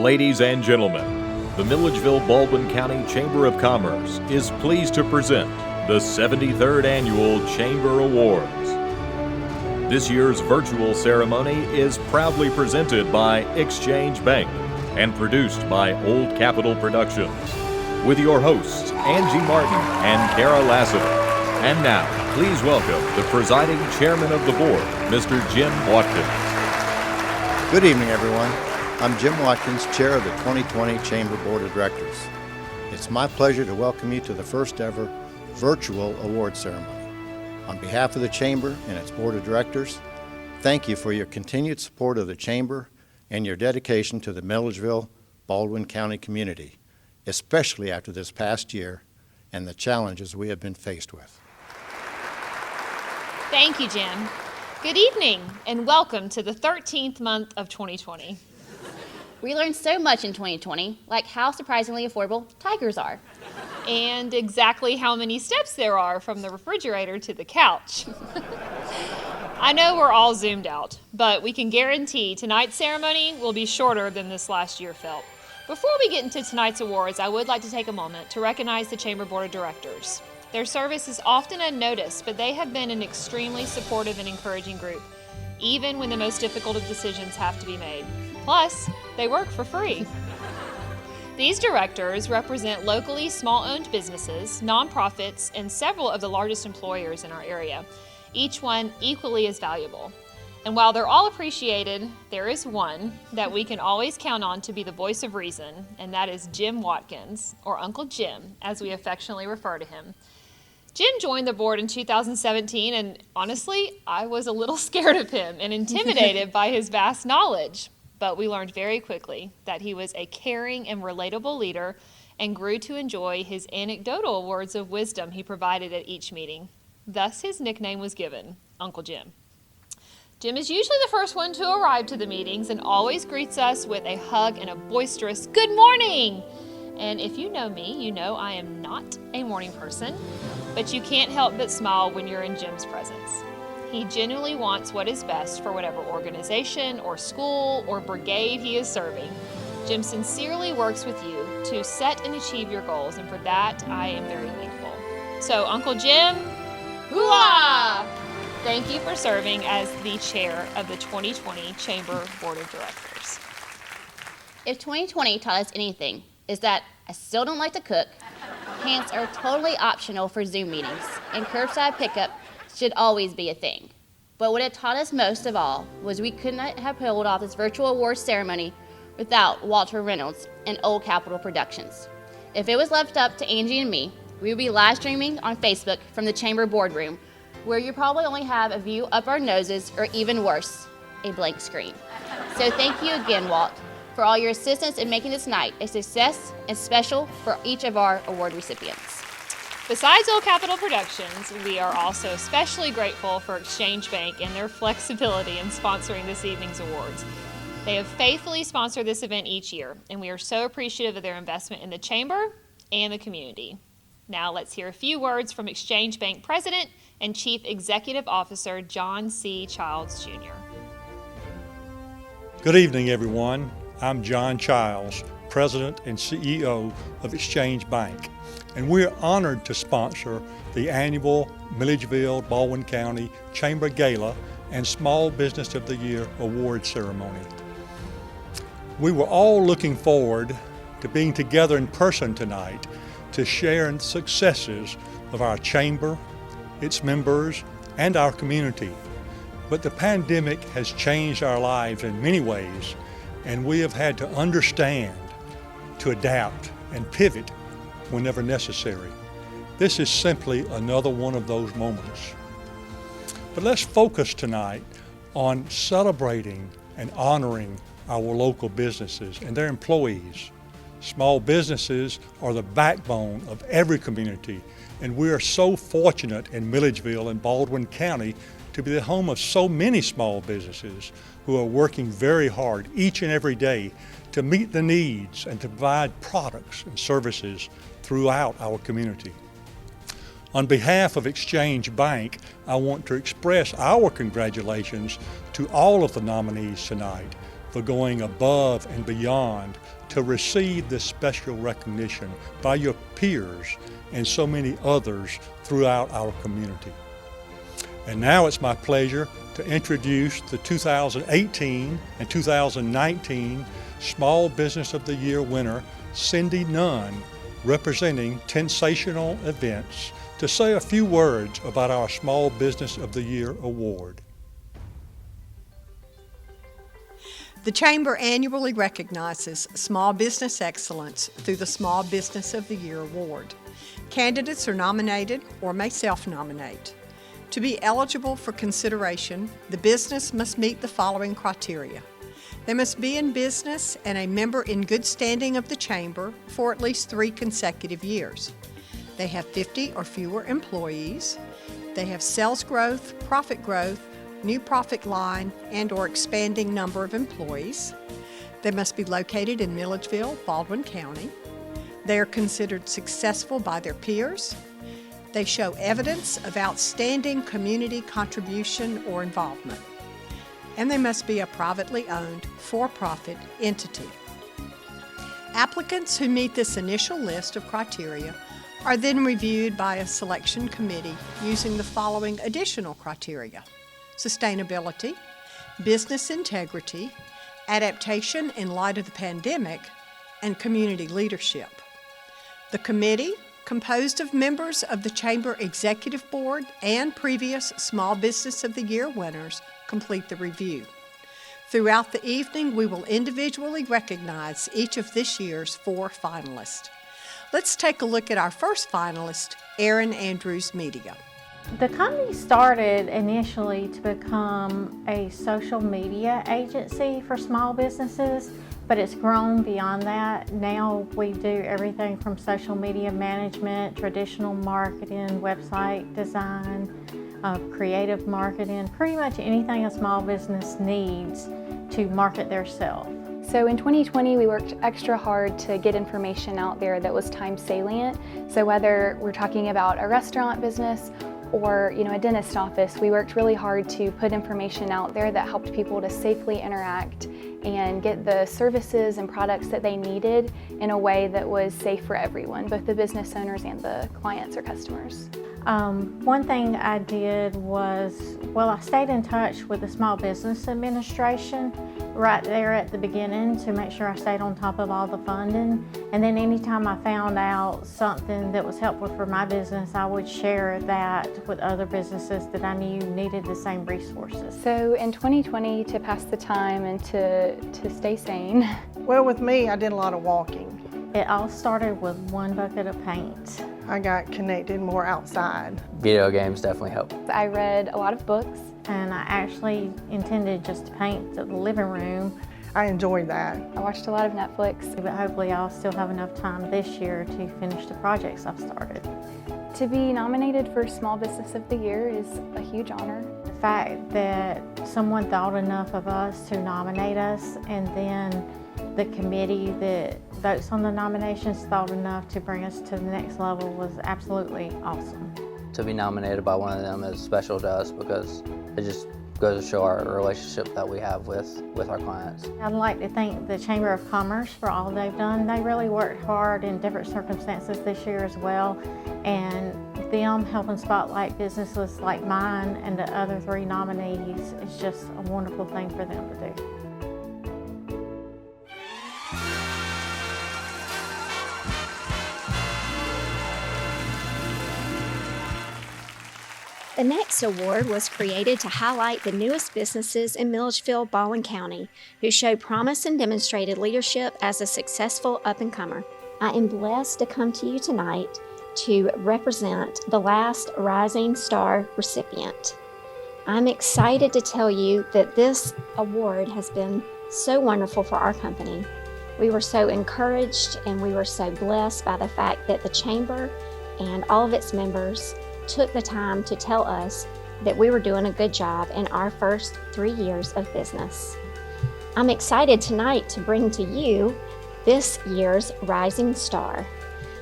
Ladies and gentlemen, the Milledgeville-Baldwin County Chamber of Commerce is pleased to present the 73rd Annual Chamber Awards. This year's virtual ceremony is proudly presented by Exchange Bank and produced by Old Capitol Productions, with your hosts Angie Martin and Kara Lassiter. And now, please welcome the presiding chairman of the board, Mr. Jim Watkins. Good evening, everyone. I'm Jim Watkins, chair of the 2020 Chamber Board of Directors. It's my pleasure to welcome you to the first ever virtual award ceremony. On behalf of the Chamber and its Board of Directors, thank you for your continued support of the Chamber and your dedication to the Milledgeville-Baldwin County community, especially after this past year and the challenges we have been faced with. Thank you, Jim. Good evening and welcome to the 13th month of 2020. We learned so much in 2020, like how surprisingly affordable tigers are. And exactly how many steps there are from the refrigerator to the couch. I know we're all zoomed out, but we can guarantee tonight's ceremony will be shorter than this last year felt. Before we get into tonight's awards, I would like to take a moment to recognize the Chamber Board of Directors. Their service is often unnoticed, but they have been an extremely supportive and encouraging group, even when the most difficult of decisions have to be made. Plus, they work for free. These directors represent locally small-owned businesses, nonprofits, and several of the largest employers in our area, each one equally as valuable. And while they're all appreciated, there is one that we can always count on to be the voice of reason, and that is Jim Watkins, or Uncle Jim, as we affectionately refer to him. Jim joined the board in 2017, and honestly, I was a little scared of him and intimidated by his vast knowledge. But we learned very quickly that he was a caring and relatable leader and grew to enjoy his anecdotal words of wisdom he provided at each meeting. Thus, his nickname was given, Uncle Jim. Jim is usually the first one to arrive to the meetings and always greets us with a hug and a boisterous "Good morning!" And if you know me, you know I am not a morning person, but you can't help but smile when you're in Jim's presence. He genuinely wants what is best for whatever organization or school or brigade he is serving. Jim sincerely works with you to set and achieve your goals, and for that, I am very thankful. So, Uncle Jim, hoo-ah! Thank you for serving as the chair of the 2020 Chamber Board of Directors. If 2020 taught us anything, is that I still don't like to cook, hands are totally optional for Zoom meetings, and curbside pickup should always be a thing. But what it taught us most of all was we could not have pulled off this virtual awards ceremony without Walter Reynolds and Old Capitol Productions. If it was left up to Angie and me, we would be live streaming on Facebook from the Chamber boardroom, where you probably only have a view up our noses, or even worse, a blank screen. So thank you again, Walt, for all your assistance in making this night a success and special for each of our award recipients. Besides Old Capitol Productions, we are also especially grateful for Exchange Bank and their flexibility in sponsoring this evening's awards. They have faithfully sponsored this event each year, and we are so appreciative of their investment in the Chamber and the community. Now let's hear a few words from Exchange Bank President and Chief Executive Officer John C. Childs, Jr. Good evening, everyone. I'm John Childs, President and CEO of Exchange Bank, and we're honored to sponsor the annual Milledgeville-Baldwin County Chamber Gala and Small Business of the Year Award Ceremony. We were all looking forward to being together in person tonight to share in the successes of our Chamber, its members, and our community. But the pandemic has changed our lives in many ways, and we have had to understand, to adapt, and pivot whenever necessary. This is simply another one of those moments. But let's focus tonight on celebrating and honoring our local businesses and their employees. Small businesses are the backbone of every community, and we are so fortunate in Milledgeville and Baldwin County to be the home of so many small businesses who are working very hard each and every day to meet the needs and to provide products and services throughout our community. On behalf of Exchange Bank, I want to express our congratulations to all of the nominees tonight for going above and beyond to receive this special recognition by your peers and so many others throughout our community. And now it's my pleasure to introduce the 2018 and 2019 Small Business of the Year winner, Cindy Nunn, representing Tensational Events, to say a few words about our Small Business of the Year award. The Chamber annually recognizes small business excellence through the Small Business of the Year award. Candidates are nominated or may self-nominate. To be eligible for consideration, the business must meet the following criteria. They must be in business and a member in good standing of the Chamber for at least 3 consecutive years. They have 50 or fewer employees. They have sales growth, profit growth, new profit line, and/or expanding number of employees. They must be located in Milledgeville-Baldwin County. They are considered successful by their peers. They show evidence of outstanding community contribution or involvement. And they must be a privately owned, for-profit entity. Applicants who meet this initial list of criteria are then reviewed by a selection committee using the following additional criteria: sustainability, business integrity, adaptation in light of the pandemic, and community leadership. The committee, composed of members of the Chamber Executive Board and previous Small Business of the Year winners, complete the review. Throughout the evening, we will individually recognize each of this year's 4 finalists. Let's take a look at our first finalist, Erin Andrews Media. The company started initially to become a social media agency for small businesses, but it's grown beyond that. Now we do everything from social media management, traditional marketing, website design, creative marketing, pretty much anything a small business needs to market theirself. So in 2020, we worked extra hard to get information out there that was time salient. So whether we're talking about a restaurant business or a dentist office, we worked really hard to put information out there that helped people to safely interact and get the services and products that they needed in a way that was safe for everyone, both the business owners and the clients or customers. One thing I did was, I stayed in touch with the Small Business Administration right there at the beginning to make sure I stayed on top of all the funding. And then anytime I found out something that was helpful for my business, I would share that with other businesses that I knew needed the same resources. So in 2020, to pass the time and to stay sane. Well, with me, I did a lot of walking. It all started with 1 bucket of paint. I got connected more outside. Video games definitely help. I read a lot of books. And I actually intended just to paint the living room. I enjoyed that. I watched a lot of Netflix. But hopefully I'll still have enough time this year to finish the projects I've started. To be nominated for Small Business of the Year is a huge honor. The fact that someone thought enough of us to nominate us, and then the committee that votes on the nominations thought enough to bring us to the next level was absolutely awesome. To be nominated by one of them is special to us because it just goes to show our relationship that we have with our clients. I'd like to thank the Chamber of Commerce for all they've done. They really worked hard in different circumstances this year as well, and them helping spotlight businesses like mine and the other 3 nominees is just a wonderful thing for them to do. The next award was created to highlight the newest businesses in Milledgeville-Baldwin County who showed promise and demonstrated leadership as a successful up-and-comer. I am blessed to come to you tonight to represent the last Rising Star recipient. I'm excited to tell you that this award has been so wonderful for our company. We were so encouraged and we were so blessed by the fact that the Chamber and all of its members took the time to tell us that we were doing a good job in our first 3 years of business. I'm excited tonight to bring to you this year's Rising Star.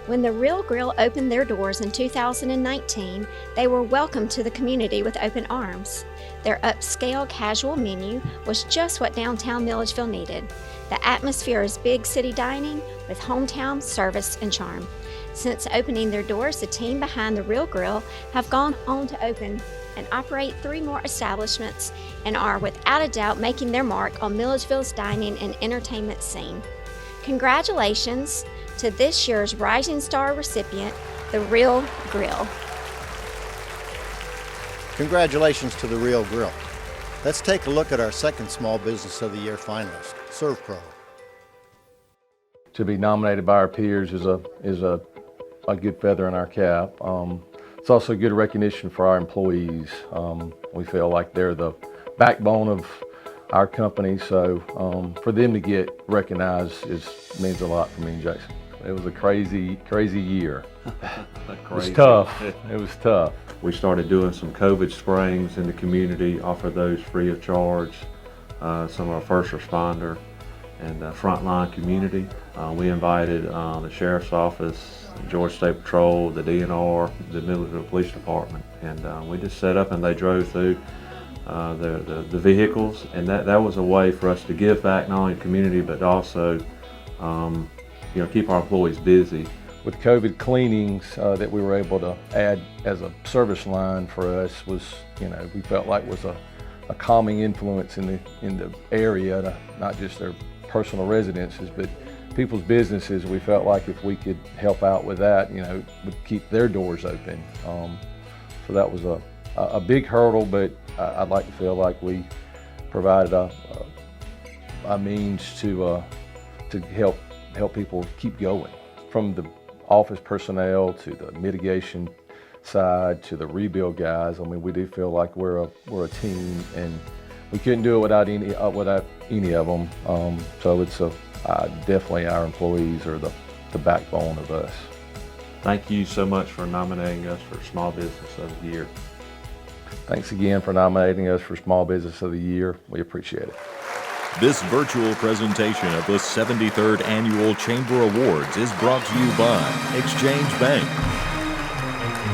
When the Real Grill opened their doors in 2019, they were welcomed to the community with open arms. Their upscale casual menu was just what downtown Milledgeville needed. The atmosphere is big city dining with hometown service and charm. Since opening their doors, the team behind the Real Grill have gone on to open and operate 3 more establishments and are without a doubt making their mark on Milledgeville's dining and entertainment scene. Congratulations to this year's Rising Star recipient, the Real Grill. Congratulations to the Real Grill. Let's take a look at our second Small Business of the Year finalist, ServPro. To be nominated by our peers is a good feather in our cap. It's also good recognition for our employees. We feel like they're the backbone of our company, so for them to get recognized means a lot for me and Jason. It was a crazy year. It was tough. It was tough. We started doing some COVID sprayings in the community, offered those free of charge. Some of our first responder and frontline community. We invited the Sheriff's Office, Georgia State Patrol, the DNR, the Milledgeville Police Department, and we just set up and they drove through the vehicles, and that was a way for us to give back not only the community but also keep our employees busy. With COVID cleanings that we were able to add as a service line for us was, we felt like was a calming influence in the area, not just their personal residences, but people's businesses. We felt like if we could help out with that, would keep their doors open. So that was a big hurdle, but I'd like to feel like we provided a means to help people keep going. From the office personnel to the mitigation side to the rebuild guys, we do feel like we're a team, and we couldn't do it without any of them. So it's definitely our employees are the backbone of us. Thank you so much for nominating us for Small Business of the Year. Thanks again for nominating us for Small Business of the Year. We appreciate it. This virtual presentation of the 73rd Annual Chamber Awards is brought to you by Exchange Bank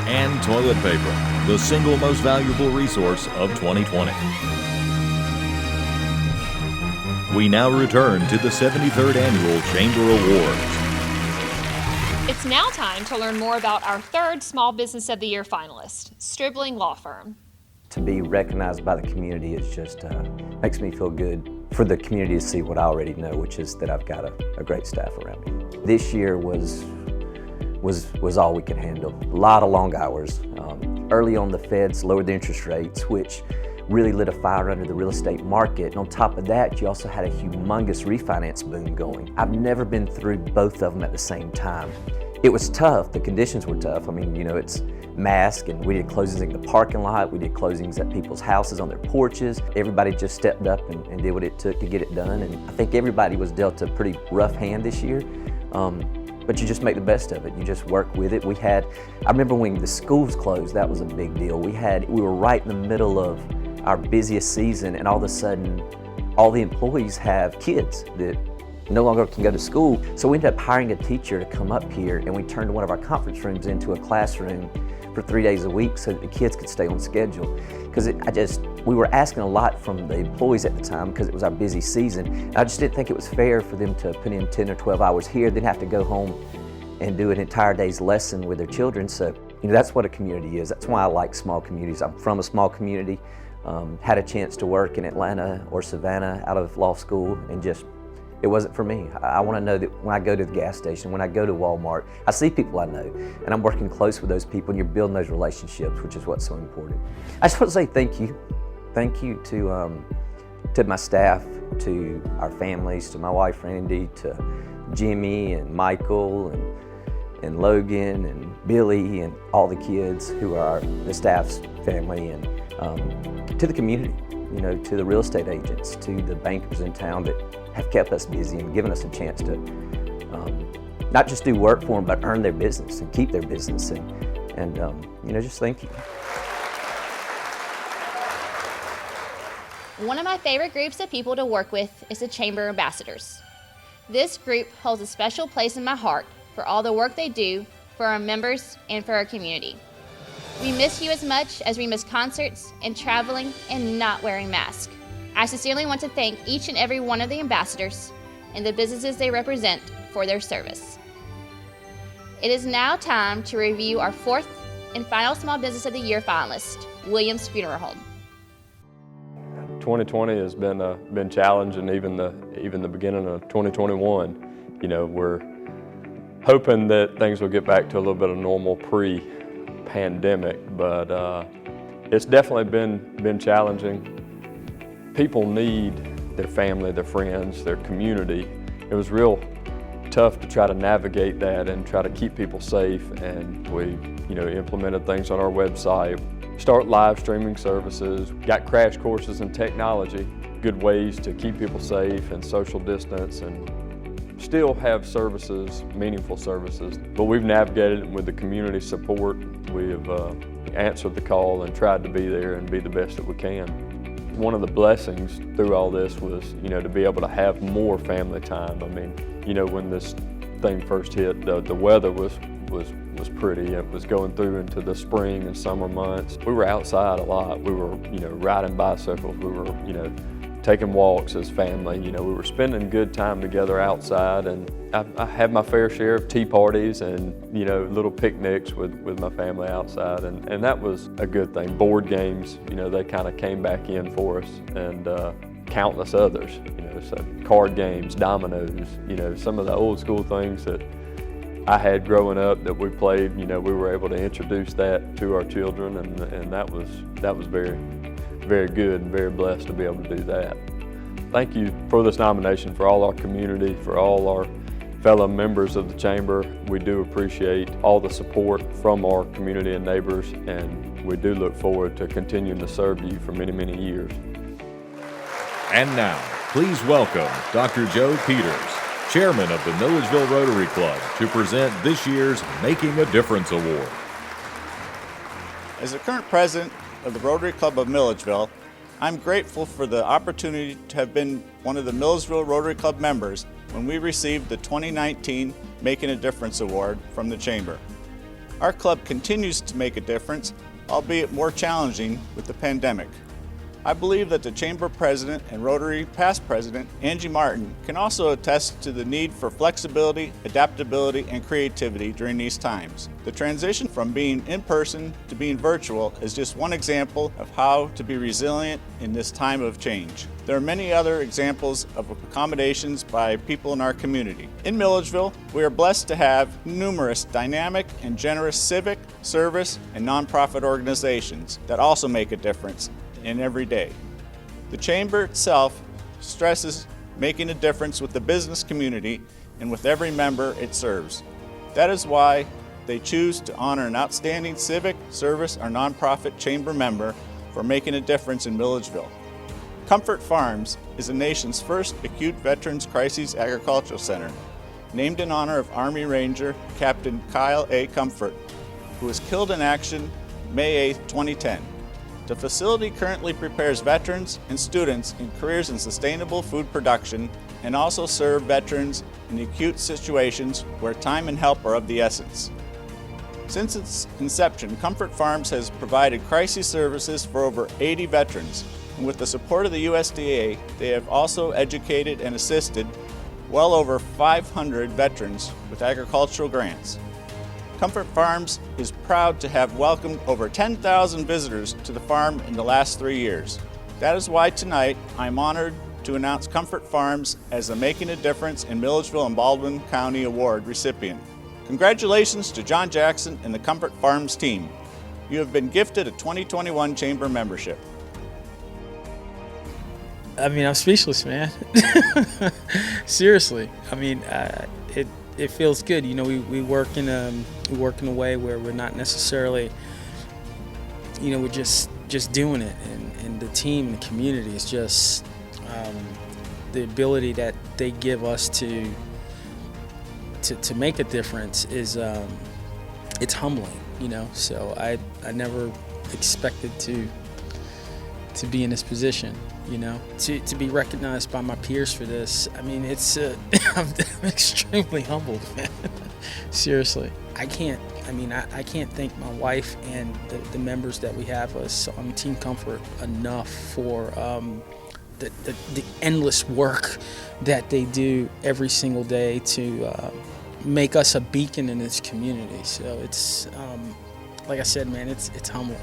and Toilet Paper, the single most valuable resource of 2020. We now return to the 73rd Annual Chamber Awards. It's now time to learn more about our third Small Business of the Year finalist, Stribling Law Firm. To be recognized by the community, it's just makes me feel good for the community to see what I already know, which is that I've got a great staff around me. This year was all we could handle. A lot of long hours. Early on, the feds lowered the interest rates, which really lit a fire under the real estate market. And on top of that, you also had a humongous refinance boom going. I've never been through both of them at the same time. It was tough. The conditions were tough. It's mask, and we did closings in the parking lot. We did closings at people's houses on their porches. Everybody just stepped up and did what it took to get it done. And I think everybody was dealt a pretty rough hand this year. But you just make the best of it. You just work with it. I remember when the schools closed, that was a big deal. We were right in the middle of our busiest season, and all of a sudden, all the employees have kids that no longer can go to school. So we ended up hiring a teacher to come up here, and we turned one of our conference rooms into a classroom for 3 days a week so that the kids could stay on schedule. Because we were asking a lot from the employees at the time because it was our busy season. And I just didn't think it was fair for them to put in 10 or 12 hours here, then have to go home and do an entire day's lesson with their children. So that's what a community is. That's why I like small communities. I'm from a small community, had a chance to work in Atlanta or Savannah out of law school, and it wasn't for me. I want to know that when I go to the gas station, when I go to Walmart, I see people I know, and I'm working close with those people, and you're building those relationships, which is what's so important. I just want to say thank you. Thank you to my staff, to our families, to my wife Randy, to Jimmy and Michael and Logan and Billy and all the kids who are the staff's family, and to the community, to the real estate agents, to the bankers in town that have kept us busy and given us a chance to not just do work for them, but earn their business and keep their business, and just thank you. One of my favorite groups of people to work with is the Chamber Ambassadors. This group holds a special place in my heart for all the work they do for our members and for our community. We miss you as much as we miss concerts and traveling and not wearing masks. I sincerely want to thank each and every one of the ambassadors and the businesses they represent for their service. It is now time to review our fourth and final Small Business of the Year finalist, Williams Funeral Home. 2020 has been challenging, even the beginning of 2021. You know, we're hoping that things will get back to a little bit of normal pre-pandemic, but it's definitely been challenging. People need their family, their friends, their community. It was real tough to try to navigate that and try to keep people safe, and we implemented things on our website, start live streaming services, got crash courses in technology, good ways to keep people safe and social distance and still have services, meaningful services. But we've navigated it with the community support. We have answered the call and tried to be there and be the best that we can. One of the blessings through all this was, to be able to have more family time. I mean, when this thing first hit, the weather was pretty. It was going through into the spring and summer months. We were outside a lot. We were, riding bicycles. We were, taking walks as family. We were spending good time together outside, and I had my fair share of tea parties and, little picnics with my family outside, and that was a good thing. Board games, they kind of came back in for us, and countless others, so card games, dominoes, some of the old school things that I had growing up that we played, we were able to introduce that to our children, and that was very, very good and very blessed to be able to do that. Thank you for this nomination, for all our community, for all our fellow members of the Chamber. We do appreciate all the support from our community and neighbors, and we do look forward to continuing to serve you for many, many years. And now, please welcome Dr. Joe Peters, Chairman of the Milledgeville Rotary Club, to present this year's Making a Difference Award. As the current president of the Rotary Club of Milledgeville, I'm grateful for the opportunity to have been one of the Milledgeville Rotary Club members when we received the 2019 Making a Difference Award from the Chamber. Our club continues to make a difference, albeit more challenging with the pandemic. I believe that the Chamber President and Rotary Past President, Angie Martin, can also attest to the need for flexibility, adaptability, and creativity during these times. The transition from being in person to being virtual is just one example of how to be resilient in this time of change. There are many other examples of accommodations by people in our community. In Milledgeville, we are blessed to have numerous dynamic and generous civic, service, and nonprofit organizations that also make a difference in every day. The Chamber itself stresses making a difference with the business community and with every member it serves. That is why they choose to honor an outstanding civic, service, or nonprofit Chamber member for making a difference in Milledgeville. Comfort Farms is the nation's first acute veterans crisis agricultural center, named in honor of Army Ranger Captain Kyle A. Comfort, who was killed in action May 8, 2010. The facility currently prepares veterans and students in careers in sustainable food production and also serve veterans in acute situations where time and help are of the essence. Since its inception, Comfort Farms has provided crisis services for over 80 veterans, and with the support of the USDA, they have also educated and assisted well over 500 veterans with agricultural grants. Comfort Farms is proud to have welcomed over 10,000 visitors to the farm in the last 3 years. That is why tonight I'm honored to announce Comfort Farms as the Making a Difference in Milledgeville and Baldwin County Award recipient. Congratulations to John Jackson and the Comfort Farms team. You have been gifted a 2021 Chamber membership. I mean, I'm speechless, man. Seriously. I mean, it feels good. We work in a way where we're not necessarily, we're just doing it, and the team, the community is just the ability that they give us to make a difference is it's humbling, So I never expected to be in this position. To be recognized by my peers for this, I mean, it's I'm extremely humbled, man. Seriously, I can't thank my wife and the members that we have on Team Comfort enough for the endless work that they do every single day to make us a beacon in this community. So it's, like I said, man, it's humbling.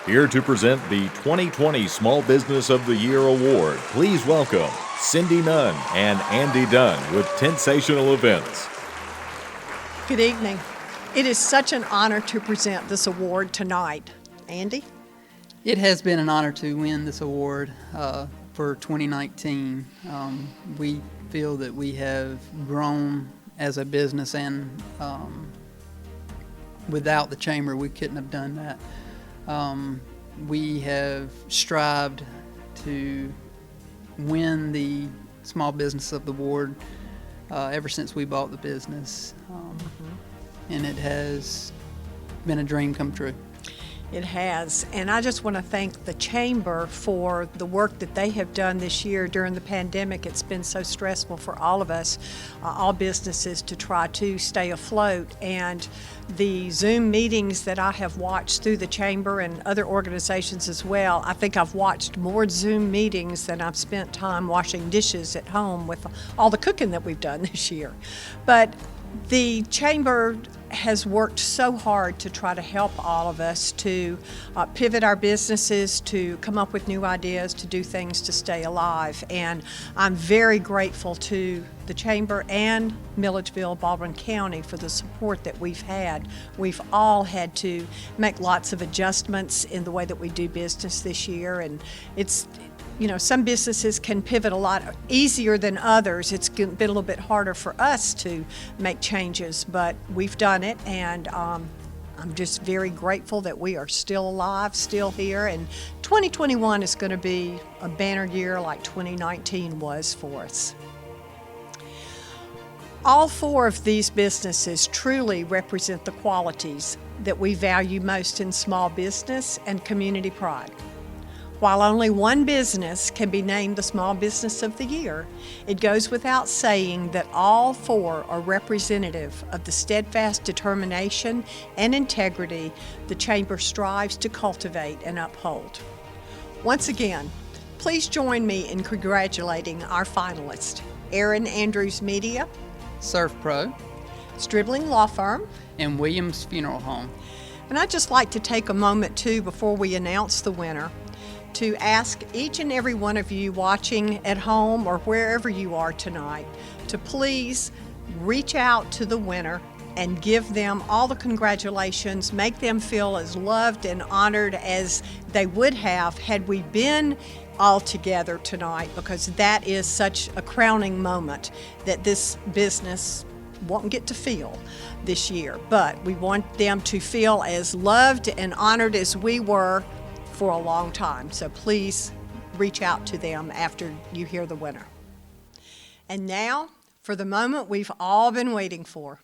Here to present the 2020 Small Business of the Year Award, please welcome Cindy Nunn and Andy Dunn with Tensational Events. Good evening. It is such an honor to present this award tonight. Andy? It has been an honor to win this award for 2019. We feel that we have grown as a business, and without the Chamber, we couldn't have done that. We have strived to win the Small Business of the Award ever since we bought the business, and it has been a dream come true. It has, and I just want to thank the Chamber for the work that they have done this year during the pandemic. It's been so stressful for all of us, all businesses, to try to stay afloat, and the Zoom meetings that I have watched through the Chamber and other organizations as well, I think I've watched more Zoom meetings than I've spent time washing dishes at home with all the cooking that we've done this year. But the Chamber has worked so hard to try to help all of us to pivot our businesses, to come up with new ideas, to do things to stay alive. And I'm very grateful to the Chamber and Milledgeville-Baldwin County for the support that we've had. We've all had to make lots of adjustments in the way that we do business this year, and it's, you know, some businesses can pivot a lot easier than others. It's been a little bit harder for us to make changes, but we've done it, and I'm just very grateful that we are still alive, still here, and 2021 is going to be a banner year like 2019 was for us. All four of these businesses truly represent the qualities that we value most in small business and community pride. While only one business can be named the Small Business of the Year, it goes without saying that all four are representative of the steadfast determination and integrity the Chamber strives to cultivate and uphold. Once again, please join me in congratulating our finalists: Aaron Andrews Media, Surf Pro, Stribling Law Firm, and Williams Funeral Home. And I'd just like to take a moment too, before we announce the winner, to ask each and every one of you watching at home or wherever you are tonight to please reach out to the winner and give them all the congratulations, make them feel as loved and honored as they would have had we been all together tonight, because that is such a crowning moment that this business won't get to feel this year. But we want them to feel as loved and honored as we were for a long time. So please reach out to them after you hear the winner. And now, for the moment we've all been waiting for.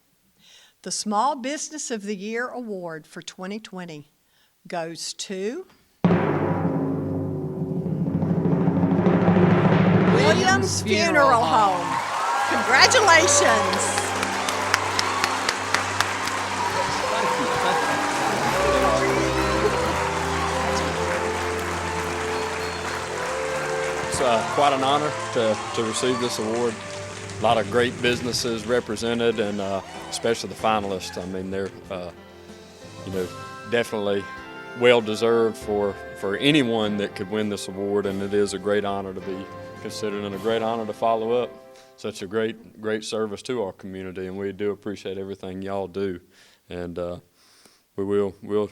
The Small Business of the Year Award for 2020 goes to Williams Funeral Home. Congratulations. It's quite an honor to receive this award. A lot of great businesses represented, and especially the finalists. I mean, they're definitely well deserved for anyone that could win this award, and it is a great honor to be considered and a great honor to follow up such a great service to our community, and we do appreciate everything y'all do, and we'll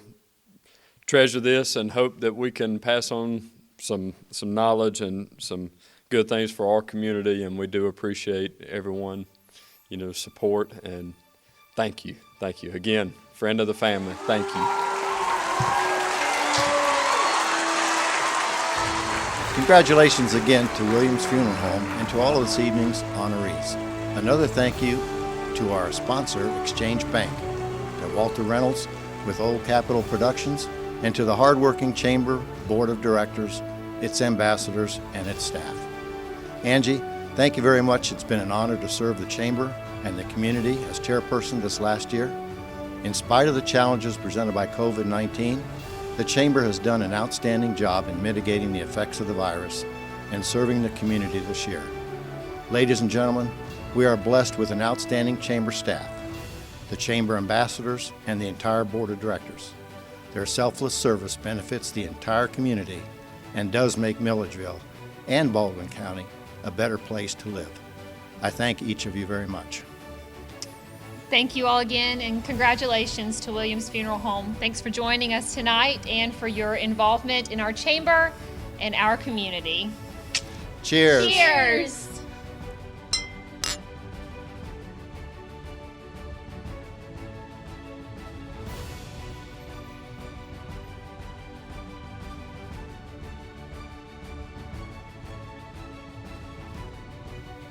treasure this and hope that we can pass on some knowledge and some good things for our community, and we do appreciate everyone, support, and thank you again, friend of the family. Thank you. Congratulations again to Williams Funeral Home and to all of this evening's honorees. Another thank you to our sponsor, Exchange Bank, to Walter Reynolds with Old Capital Productions, and to the hardworking Chamber Board of Directors, its ambassadors, and its staff. Angie, thank you very much. It's been an honor to serve the Chamber and the community as chairperson this last year. In spite of the challenges presented by COVID-19, the Chamber has done an outstanding job in mitigating the effects of the virus and serving the community this year. Ladies and gentlemen, we are blessed with an outstanding Chamber staff, the Chamber ambassadors, and the entire Board of Directors. Their selfless service benefits the entire community and does make Milledgeville and Baldwin County a better place to live. I thank each of you very much. Thank you all again, and congratulations to Williams Funeral Home. Thanks for joining us tonight and for your involvement in our chamber and our community. Cheers. Cheers.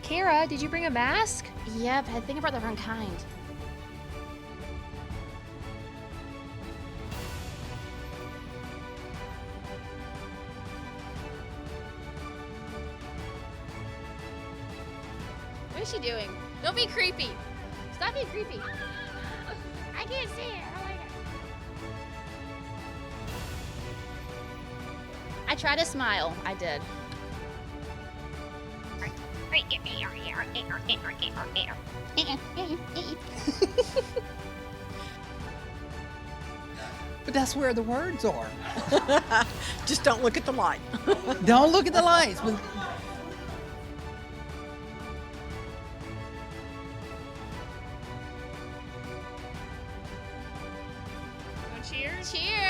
Kara, did you bring a mask? Yep, I think I brought the wrong kind. What is she doing? Don't be creepy. Stop being creepy. I can't see it. I don't like it. I tried to smile. I did. But that's where the words are. Just don't look at the light. Don't look at the lights. But Cheers. Cheers.